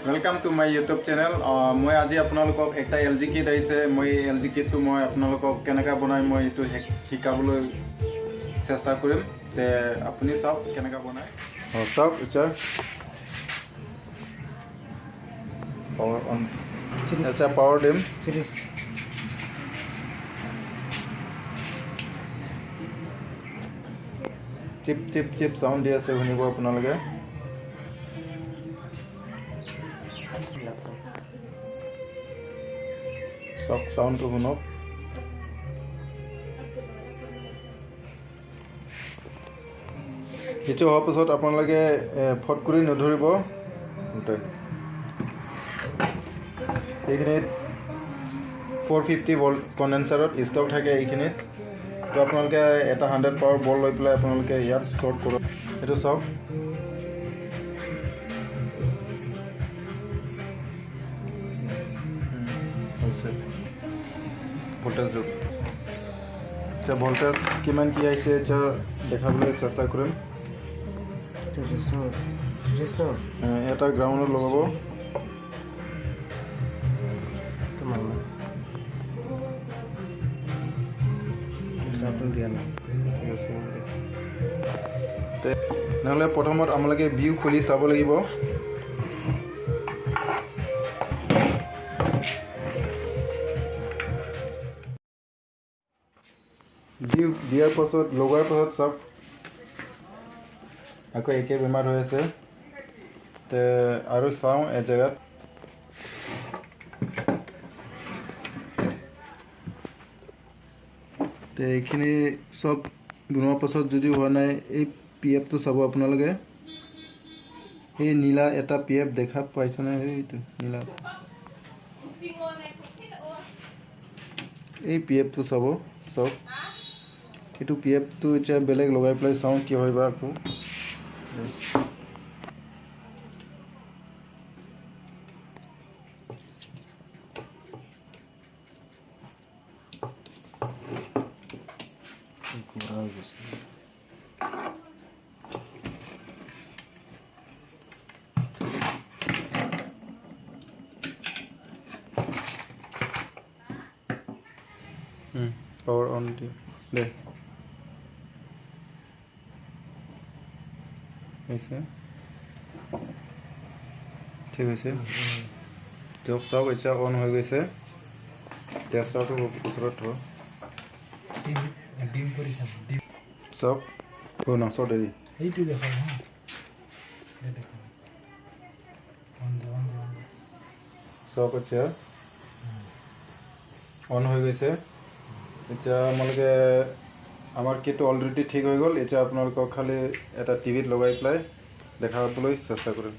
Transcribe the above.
Welcome to my YouTube channel. मैं आज आपनालोকক एक LG किट आइसे। मैं LG किट मैं आपनालोকক केनेका बनाय मैं इटु शिकाबोलै चेष्टा करिम। ते आपुनि सब केनेका बनाय सब इचा पावर ऑन अच्छा power dim series chip chip chip sound दिया से শুনিব আপোনালোকে। साउंड तो শুনক। কিছু হোৱাৰ পিছত আপোনালোকে ফট কৰি নধৰিব। এইখিনিত 450 ভোল্ট কন্ডেন্সাৰত ষ্টক থাকে। এইখিনিত তো আপোনালোকে এটা 100 পাৱাৰ বল লৈ পেলাই আপোনালোকে ইয়াত শৰ্ট কৰক। এইটো চাওক ভোল্টেজ আচ্ছা ভোল্টেজ কিমান কি আহিছে আচ্ছা দেখাবলৈ চেষ্টা কৰিম। এটা গ্ৰাউণ্ডত লগাব। নহ'লে প্ৰথমত আপোনালোকে ভিউ খুলি চাব লাগিব। ভিউ দিয়াৰ পাছত লগোৱাৰ পাছত চব আকৌ একে বেমাৰ হৈ আছে। তে আৰু চাওঁ এই জেগাত তে এইখিনি চব বনোৱাৰ পাছত যদি হোৱা নাই এই PFটো চাব আপোনালোকে। এই নীলা এটা PF দেখা পাইছেনে? এইটো নীলা এই PFটো চাব চব। এইটো PFটো এতিয়া বেলেগ লগাই পেলাই চাওঁ কি হয় বা আকৌ। पावर ऑन दे ऐसे ठीक है। जब सब अच्छा ऑन हो गई से टेस्टर तो उसरत हो डिम पोजिशन डिम सब हो ना सो देरी এই তো দেখো। হ্যাঁ এই দেখো অন দে सब अच्छा ऑन हो गई से। এতিয়া আমালোকে আমাৰ কিটো অলৰেডি ঠিক হৈ গ'ল। এতিয়া আপোনালোকক খালি এটা টিভিত লগাই পেলাই দেখাবলৈ চেষ্টা কৰিম।